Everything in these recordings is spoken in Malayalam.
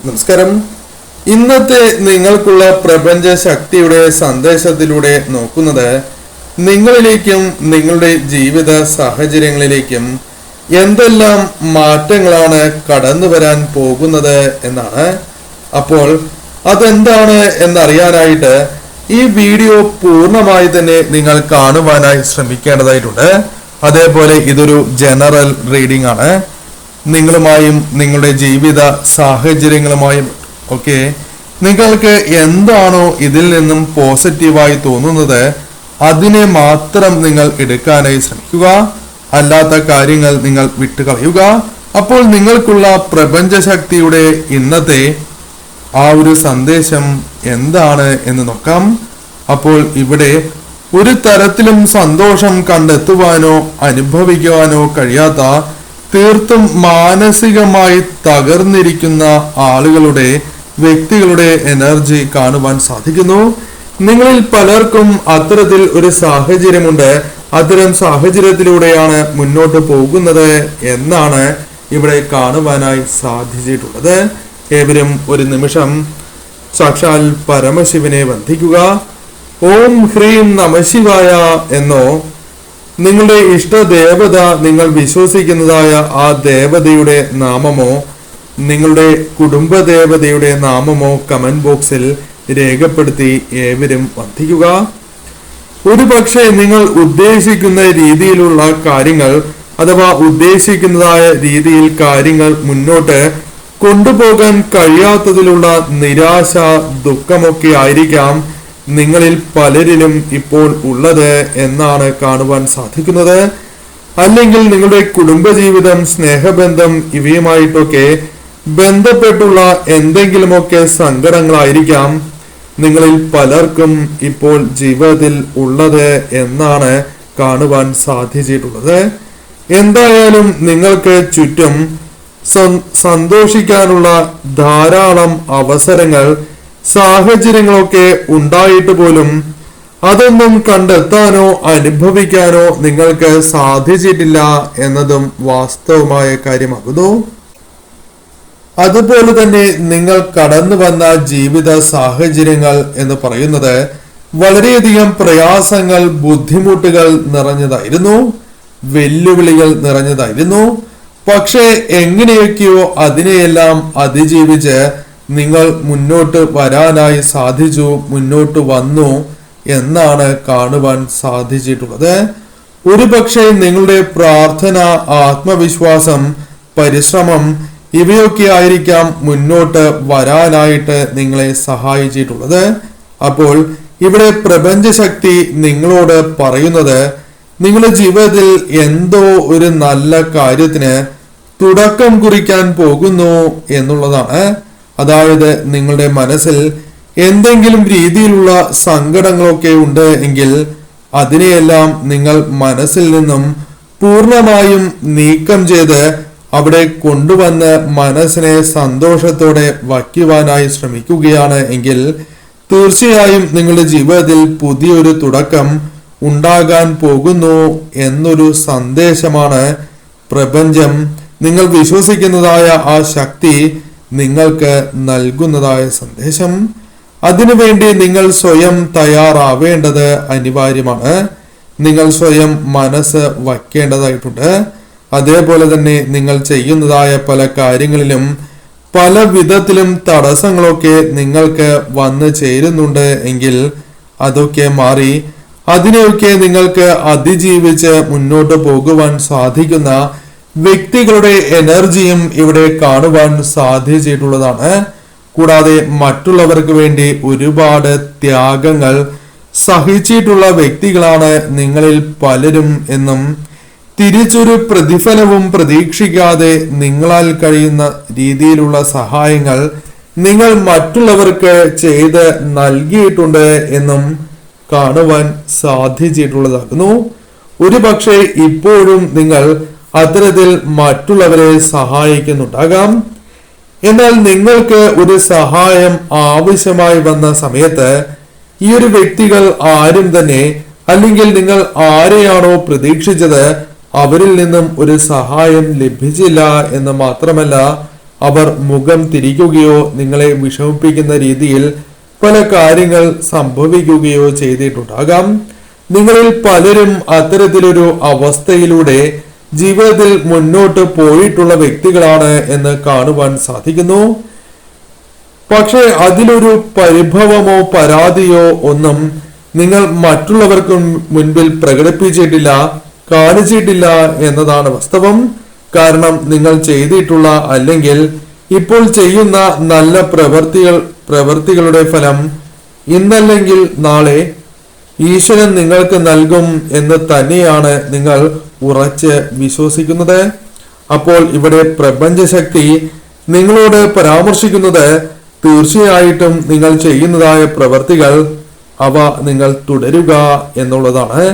നമസ്കാരം. ഇന്നത്തെ നിങ്ങൾക്കുള്ള പ്രപഞ്ച ശക്തിയുടെ സന്ദേശത്തിലൂടെ നോക്കുന്നത് നിങ്ങളിലേക്കും നിങ്ങളുടെ ജീവിത സാഹചര്യങ്ങളിലേക്കും എന്തെല്ലാം മാറ്റങ്ങളാണ് കടന്നു വരാൻ പോകുന്നത് എന്നാണ്. അപ്പോൾ അതെന്താണ് എന്നറിയാനായിട്ട് ഈ വീഡിയോ പൂർണ്ണമായി തന്നെ നിങ്ങൾ കാണുവാനായി ശ്രമിക്കേണ്ടതായിട്ടുണ്ട്. അതേപോലെ ഇതൊരു ജനറൽ റീഡിംഗ് ആണ്. നിങ്ങളുമായും നിങ്ങളുടെ ജീവിത സാഹചര്യങ്ങളുമായും ഒക്കെ നിങ്ങൾക്ക് എന്താണോ ഇതിൽ നിന്നും പോസിറ്റീവായി തോന്നുന്നത് അതിനെ മാത്രം നിങ്ങൾ എടുക്കാനായി ശ്രമിക്കുക. അല്ലാത്ത കാര്യങ്ങൾ നിങ്ങൾ വിട്ടുകളയുക. അപ്പോൾ നിങ്ങൾക്കുള്ള പ്രപഞ്ച ശക്തിയുടെ ഇന്നത്തെ ആ ഒരു സന്ദേശം എന്താണ് എന്ന് നോക്കാം. അപ്പോൾ ഇവിടെ ഒരു തരത്തിലും സന്തോഷം കണ്ടെത്തുവാനോ അനുഭവിക്കുവാനോ കഴിയാത്ത, തീർത്തും മാനസികമായി തകർന്നിരിക്കുന്ന ആളുകളുടെ, വ്യക്തികളുടെ എനർജി കാണുവാൻ സാധിക്കുന്നു. നിങ്ങളിൽ പലർക്കും അത്തരത്തിൽ ഒരു സാഹചര്യമുണ്ട്. അത്തരം സാഹചര്യത്തിലൂടെയാണ് മുന്നോട്ട് പോകുന്നത് എന്നാണ് ഇവിടെ കാണുവാനായി സാധിച്ചിട്ടുള്ളത്. ഏവരും ഒരു നിമിഷം സാക്ഷാൽ പരമശിവനെ വന്ദിക്കുക. ഓം ഹ്രീം നമഃശിവായ എന്നോ നിങ്ങളുടെ ഇഷ്ടദേവത, നിങ്ങൾ വിശ്വസിക്കുന്നതായ ആ ദേവതയുടെ നാമമോ നിങ്ങളുടെ കുടുംബദേവതയുടെ നാമമോ കമന്റ് ബോക്സിൽ രേഖപ്പെടുത്തി ഏവരും വന്ദിക്കുക. ഒരുപക്ഷെ നിങ്ങൾ ഉദ്ദേശിക്കുന്ന രീതിയിലുള്ള കാര്യങ്ങൾ അഥവാ ഉദ്ദേശിക്കുന്നതായ രീതിയിൽ കാര്യങ്ങൾ മുന്നോട്ട് കൊണ്ടുപോകാൻ കഴിയാത്തതിലുള്ള നിരാശ, ദുഃഖമൊക്കെ ആയിരിക്കാം നിങ്ങളിൽ പലരിലും ഇപ്പോൾ ഉള്ളത് എന്നാണ് കാണുവാൻ സാധിക്കുന്നത്. അല്ലെങ്കിൽ നിങ്ങളുടെ കുടുംബജീവിതം, സ്നേഹബന്ധം ഇവയുമായിട്ടൊക്കെ ബന്ധപ്പെട്ടുള്ള എന്തെങ്കിലുമൊക്കെ സങ്കടങ്ങളായിരിക്കാം നിങ്ങളിൽ പലർക്കും ഇപ്പോൾ ജീവിതത്തിൽ ഉള്ളത് എന്നാണ് കാണുവാൻ സാധിച്ചിട്ടുള്ളത്. എന്തായാലും നിങ്ങൾക്ക് ചുറ്റും സന്തോഷിക്കാനുള്ള ധാരാളം അവസരങ്ങൾ, സാഹചര്യങ്ങളൊക്കെ ഉണ്ടായിട്ട് പോലും അതൊന്നും കണ്ടെത്താനോ അനുഭവിക്കാനോ നിങ്ങൾക്ക് സാധിച്ചിട്ടില്ല എന്നതും വാസ്തവമായ കാര്യമാകുന്നു. അതുപോലെ തന്നെ നിങ്ങൾ കടന്നു വന്ന ജീവിത സാഹചര്യങ്ങൾ എന്ന് പറയുന്നത് വളരെയധികം പ്രയാസങ്ങൾ, ബുദ്ധിമുട്ടുകൾ നിറഞ്ഞതായിരുന്നു, വെല്ലുവിളികൾ നിറഞ്ഞതായിരുന്നു. പക്ഷേ എങ്ങനെയൊക്കെയോ അതിനെയെല്ലാം അതിജീവിച്ച് നിങ്ങൾ മുന്നോട്ട് വരാനായി സാധിച്ചു, മുന്നോട്ട് വന്നു എന്നാണ് കാണുവാൻ സാധിച്ചിട്ടുള്ളത്. ഒരുപക്ഷെ നിങ്ങളുടെ പ്രാർത്ഥന, ആത്മവിശ്വാസം, പരിശ്രമം ഇവയൊക്കെ ആയിരിക്കാം മുന്നോട്ട് വരാനായിട്ട് നിങ്ങളെ സഹായിച്ചിട്ടുള്ളത്. അപ്പോൾ ഇവിടെ പ്രപഞ്ചശക്തി നിങ്ങളോട് പറയുന്നത് നിങ്ങളുടെ ജീവിതത്തിൽ എന്തോ ഒരു നല്ല കാര്യത്തിന് തുടക്കം കുറിക്കാൻ പോകുന്നു എന്നുള്ളതാണ്. അതായത് നിങ്ങളുടെ മനസ്സിൽ എന്തെങ്കിലും രീതിയിലുള്ള സങ്കടങ്ങളൊക്കെ ഉണ്ട് എങ്കിൽ അതിനെയെല്ലാം നിങ്ങൾ മനസ്സിൽ നിന്നും പൂർണ്ണമായും നീക്കം ചെയ്ത് അവിടെ കൊണ്ടുവന്ന് മനസ്സിനെ സന്തോഷത്തോടെ വയ്ക്കുവാനായി ശ്രമിക്കുകയാണ് എങ്കിൽ തീർച്ചയായും നിങ്ങളുടെ ജീവിതത്തിൽ പുതിയൊരു തുടക്കം ഉണ്ടാകാൻ പോകുന്നു എന്നൊരു സന്ദേശമാണ് പ്രപഞ്ചം, നിങ്ങൾ വിശ്വസിക്കുന്നതായ ആ ശക്തി നിങ്ങൾക്ക് നൽകുന്നതായ സന്ദേശം. അതിനുവേണ്ടി നിങ്ങൾ സ്വയം തയ്യാറാവേണ്ടത് അനിവാര്യമാണ്. നിങ്ങൾ സ്വയം മനസ്സ് വയ്ക്കേണ്ടതായിട്ടുണ്ട്. അതേപോലെ തന്നെ നിങ്ങൾ ചെയ്യുന്നതായ പല കാര്യങ്ങളിലും പല വിധത്തിലും തടസ്സങ്ങളൊക്കെ നിങ്ങൾക്ക് വന്നു ചേരുന്നുണ്ട് എങ്കിൽ അതൊക്കെ മാറി അതിനെയൊക്കെ നിങ്ങൾക്ക് അതിജീവിച്ച് മുന്നോട്ട് പോകുവാൻ സാധിക്കുന്ന വ്യക്തികളുടെ എനർജിയും ഇവിടെ കാണുവാൻ സാധിച്ചിട്ടുള്ളതാണ്. കൂടാതെ മറ്റുള്ളവർക്ക് വേണ്ടി ഒരുപാട് ത്യാഗങ്ങൾ സഹിച്ചിട്ടുള്ള വ്യക്തികളാണ് നിങ്ങളിൽ പലരും എന്നും തിരിച്ചൊരു പ്രതിഫലവും പ്രതീക്ഷിക്കാതെ നിങ്ങളാൽ കഴിയുന്ന രീതിയിലുള്ള സഹായങ്ങൾ നിങ്ങൾ മറ്റുള്ളവർക്ക് ചെയ്ത് നൽകിയിട്ടുണ്ട് എന്നും കാണുവാൻ സാധിച്ചിട്ടുള്ളതാകുന്നു. ഒരുപക്ഷെ ഇപ്പോഴും നിങ്ങൾ അത്തരത്തിൽ മറ്റുള്ളവരെ സഹായിക്കുന്നുണ്ടാകാം. എന്നാൽ നിങ്ങൾക്ക് ഒരു സഹായം ആവശ്യമായി വന്ന സമയത്ത് ഈ ഒരു വ്യക്തികൾ ആരും തന്നെ, അല്ലെങ്കിൽ നിങ്ങൾ ആരെയാണോ പ്രതീക്ഷിച്ചത് അവരിൽ നിന്നും ഒരു സഹായം ലഭിച്ചില്ല എന്ന് മാത്രമല്ല അവർ മുഖം തിരിക്കുകയോ നിങ്ങളെ വിഷമിപ്പിക്കുന്ന രീതിയിൽ പല കാര്യങ്ങൾ സംഭവിക്കുകയോ ചെയ്തിട്ടുണ്ടാകാം. നിങ്ങളിൽ പലരും അത്തരത്തിലൊരു അവസ്ഥയിലൂടെ ജീവിതത്തിൽ മുന്നോട്ട് പോയിട്ടുള്ള വ്യക്തികളാണ് എന്ന് കാണുവാൻ സാധിക്കുന്നു. പക്ഷെ അതിലൊരു പരിഭവമോ പരാതിയോ ഒന്നും നിങ്ങൾ മറ്റുള്ളവർക്ക് മുൻപിൽ പ്രകടിപ്പിച്ചിട്ടില്ല, കാണിച്ചിട്ടില്ല എന്നതാണ് വാസ്തവം. കാരണം നിങ്ങൾ ചെയ്തിട്ടുള്ള അല്ലെങ്കിൽ ഇപ്പോൾ ചെയ്യുന്ന നല്ല പ്രവൃത്തികളുടെ ഫലം ഇന്നല്ലെങ്കിൽ നാളെ ഈശ്വരൻ നിങ്ങൾക്ക് നൽകും എന്ന് തന്നെയാണ് നിങ്ങൾ ഉറച്ച് വിശ്വസിക്കുന്നത്. അപ്പോൾ ഇവിടെ പ്രപഞ്ചശക്തി നിങ്ങളോട് പരാമർശിക്കുന്നത് തീർച്ചയായിട്ടും നിങ്ങൾ ചെയ്യുന്നതായ പ്രവൃത്തികൾ അവ നിങ്ങൾ തുടരുക എന്നുള്ളതാണ്.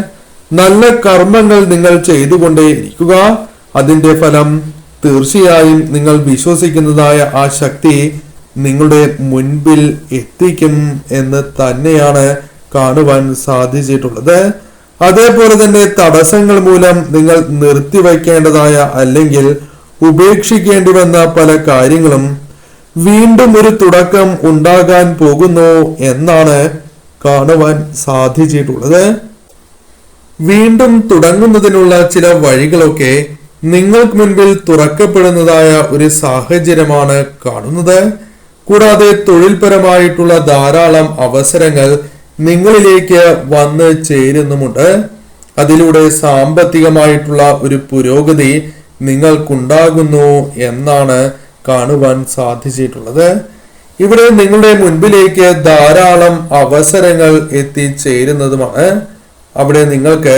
നല്ല കർമ്മങ്ങൾ നിങ്ങൾ ചെയ്തുകൊണ്ടേയിരിക്കുക. അതിന്റെ ഫലം തീർച്ചയായും നിങ്ങൾ വിശ്വസിക്കുന്നതായ ആ ശക്തി നിങ്ങളുടെ മുൻപിൽ എത്തിക്കും എന്ന് തന്നെയാണ് കാണുവാൻ സാധിച്ചിട്ടുള്ളത്. അതേപോലെ തന്നെ തടസ്സങ്ങൾ മൂലം നിങ്ങൾ നിർത്തിവെക്കേണ്ടതായ അല്ലെങ്കിൽ ഉപേക്ഷിക്കേണ്ടി വന്ന പല കാര്യങ്ങളും വീണ്ടും ഒരു തുടക്കം ഉണ്ടാകാൻ പോകുന്നു എന്നാണ് കാണുവാൻ സാധിച്ചിട്ടുള്ളത്. വീണ്ടും തുടങ്ങുന്നതിനുള്ള ചില വഴികളൊക്കെ നിങ്ങൾക്ക് മുൻപിൽ തുറക്കപ്പെടുന്നതായ ഒരു സാഹചര്യമാണ് കാണുന്നത്. കൂടാതെ തൊഴിൽപരമായിട്ടുള്ള ധാരാളം അവസരങ്ങൾ നിങ്ങളിലേക്ക് വന്ന് ചേരുന്നുമുണ്ട്. അതിലൂടെ സാമ്പത്തികമായിട്ടുള്ള ഒരു പുരോഗതി നിങ്ങൾക്കുണ്ടാകുന്നു എന്നാണ് കാണുവാൻ സാധിച്ചിട്ടുള്ളത്. ഇവിടെ നിങ്ങളുടെ മുൻപിലേക്ക് ധാരാളം അവസരങ്ങൾ എത്തിച്ചേരുന്നതുമാണ്. അവിടെ നിങ്ങൾക്ക്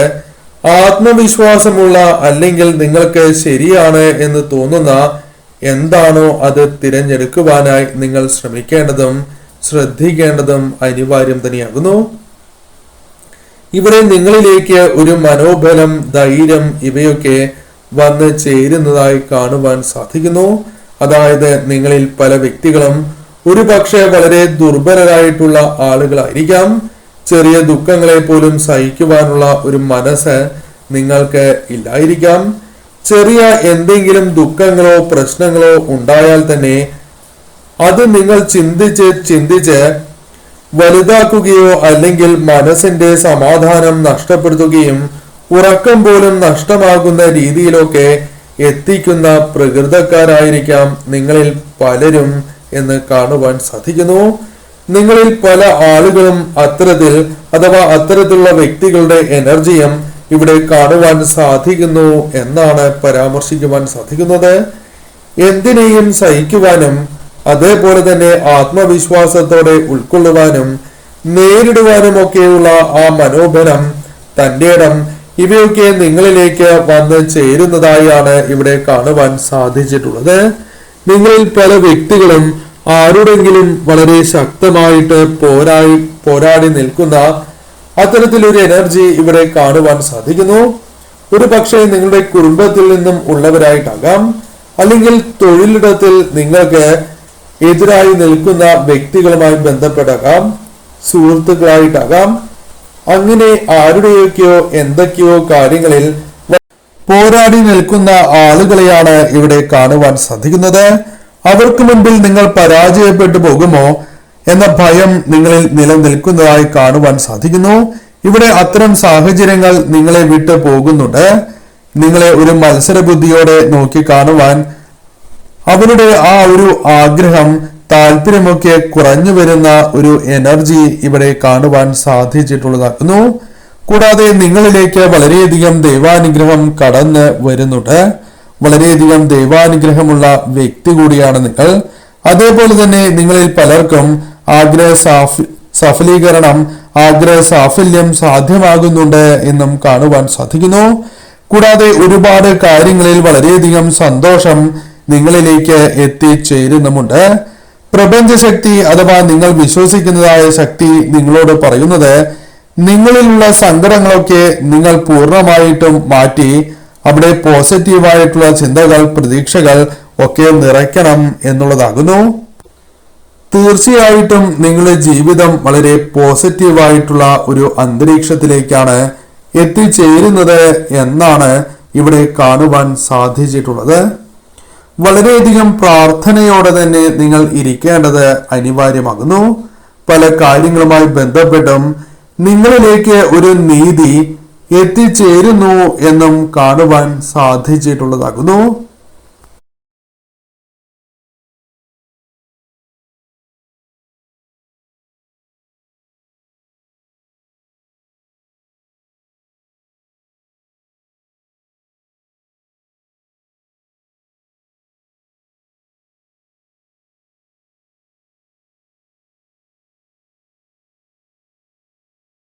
ആത്മവിശ്വാസമുള്ള അല്ലെങ്കിൽ നിങ്ങൾക്ക് ശരിയാണ് എന്ന് തോന്നുന്ന എന്താണോ അത് തിരഞ്ഞെടുക്കുവാനായി നിങ്ങൾ ശ്രമിക്കേണ്ടതും ശ്രദ്ധിക്കേണ്ടതും അനിവാര്യം തന്നെയാകുന്നു. ഇവിടെ നിങ്ങളിലേക്ക് ഒരു മനോബലം, ധൈര്യം ഇവയൊക്കെ വന്ന് ചേരുന്നതായി കാണുവാൻ സാധിക്കുന്നു. അതായത് നിങ്ങളിൽ പല വ്യക്തികളും ഒരു പക്ഷേ വളരെ ദുർബലരായിട്ടുള്ള ആളുകളായിരിക്കാം. ചെറിയ ദുഃഖങ്ങളെ പോലും സഹിക്കുവാനുള്ള ഒരു മനസ്സ് നിങ്ങൾക്ക് ഇല്ലായിരിക്കാം. ചെറിയ എന്തെങ്കിലും ദുഃഖങ്ങളോ പ്രശ്നങ്ങളോ ഉണ്ടായാൽ തന്നെ അത് നിങ്ങൾ ചിന്തിച്ച് വലുതാക്കുകയോ അല്ലെങ്കിൽ മനസ്സിന്റെ സമാധാനം നഷ്ടപ്പെടുത്തുകയും ഉറക്കം പോലും നഷ്ടമാകുന്ന രീതിയിലൊക്കെ എത്തിക്കുന്ന പ്രകൃതക്കാരായിരിക്കാം നിങ്ങളിൽ പലരും എന്ന് കാണുവാൻ സാധിക്കുന്നു. നിങ്ങളിൽ പല ആളുകളും അത്തരത്തിലുള്ള വ്യക്തികളുടെ എനർജിയും ഇവിടെ കാണുവാൻ സാധിക്കുന്നു എന്നാണ് പരാമർശിക്കുവാൻ സാധിക്കുന്നത്. എന്തിനേയും സഹിക്കുവാനും അതേപോലെ തന്നെ ആത്മവിശ്വാസത്തോടെ ഉൾക്കൊള്ളുവാനും നേരിടുവാനും ഒക്കെയുള്ള ആ മനോബലം, തന്റെ ഇടം ഇവയൊക്കെ നിങ്ങളിലേക്ക് വന്ന് ചേരുന്നതായാണ് ഇവിടെ കാണുവാൻ സാധിച്ചിട്ടുള്ളത്. നിങ്ങളിൽ പല വ്യക്തികളും ആരുടെങ്കിലും വളരെ ശക്തമായിട്ട് പോരാടി നിൽക്കുന്ന അത്തരത്തിലൊരു എനർജി ഇവിടെ കാണുവാൻ സാധിക്കുന്നു. ഒരു പക്ഷേ നിങ്ങളുടെ കുടുംബത്തിൽ നിന്നും ഉള്ളവരായിട്ടാകാം, അല്ലെങ്കിൽ തൊഴിലിടത്തിൽ നിങ്ങൾക്ക് എതിരായി നിൽക്കുന്ന വ്യക്തികളുമായി ബന്ധപ്പെട്ടാകാം, സുഹൃത്തുക്കളായിട്ടാകാം. അങ്ങനെ ആരുടെയൊക്കെയോ എന്തൊക്കെയോ കാര്യങ്ങളിൽ പോരാടി നിൽക്കുന്ന ആളുകളെയാണ് ഇവിടെ കാണുവാൻ സാധിക്കുന്നത്. അവർക്ക് മുൻപിൽ നിങ്ങൾ പരാജയപ്പെട്ടു പോകുമോ എന്ന ഭയം നിങ്ങളിൽ നിലനിൽക്കുന്നതായി കാണുവാൻ സാധിക്കുന്നു. ഇവിടെ അത്തരം സാഹചര്യങ്ങൾ നിങ്ങളെ വിട്ടു പോകുന്നുണ്ട്. നിങ്ങളെ ഒരു മത്സര ബുദ്ധിയോടെ നോക്കി കാണുവാൻ അവരുടെ ആ ഒരു ആഗ്രഹം, താല്പര്യമൊക്കെ കുറഞ്ഞു വരുന്ന ഒരു എനർജി ഇവിടെ കാണുവാൻ സാധിച്ചിട്ടുള്ളതാക്കുന്നു. കൂടാതെ നിങ്ങളിലേക്ക് വളരെയധികം ദൈവാനുഗ്രഹം കടന്ന് വരുന്നുണ്ട്. വളരെയധികം ദൈവാനുഗ്രഹമുള്ള വ്യക്തി കൂടിയാണ് നിങ്ങൾ. അതേപോലെ തന്നെ നിങ്ങളിൽ പലർക്കും സഫലീകരണം, ആഗ്രഹ സാഫല്യം സാധ്യമാകുന്നുണ്ട് എന്നും കാണുവാൻ സാധിക്കുന്നു. കൂടാതെ ഒരുപാട് കാര്യങ്ങളിൽ വളരെയധികം സന്തോഷം നിങ്ങളിലേക്ക് എത്തിച്ചേരുന്നുമുണ്ട്. പ്രപഞ്ചശക്തി അഥവാ നിങ്ങൾ വിശ്വസിക്കുന്നതായ ശക്തി നിങ്ങളോട് പറയുന്നത് നിങ്ങളിലുള്ള സങ്കടങ്ങളൊക്കെ നിങ്ങൾ പൂർണ്ണമായിട്ടും മാറ്റി അവിടെ പോസിറ്റീവായിട്ടുള്ള ചിന്തകൾ, പ്രതീക്ഷകൾ ഒക്കെ നിറയ്ക്കണം എന്നുള്ളതാകുന്നു. തീർച്ചയായിട്ടും നിങ്ങളുടെ ജീവിതം വളരെ പോസിറ്റീവായിട്ടുള്ള ഒരു അന്തരീക്ഷത്തിലേക്കാണ് എത്തിച്ചേരുന്നത് എന്നാണ് ഇവിടെ കാണുവാൻ സാധിച്ചിട്ടുള്ളത്. വളരെയധികം പ്രാർത്ഥനയോടെ തന്നെ നിങ്ങൾ ഇരിക്കേണ്ടത് അനിവാര്യമാകുന്നു. പല കാര്യങ്ങളുമായി ബന്ധപ്പെട്ടും നിങ്ങളിലേക്ക് ഒരു നീതി എത്തിച്ചേരുന്നു എന്നും കാണുവാൻ സാധിച്ചിട്ടുള്ളതാകുന്നു.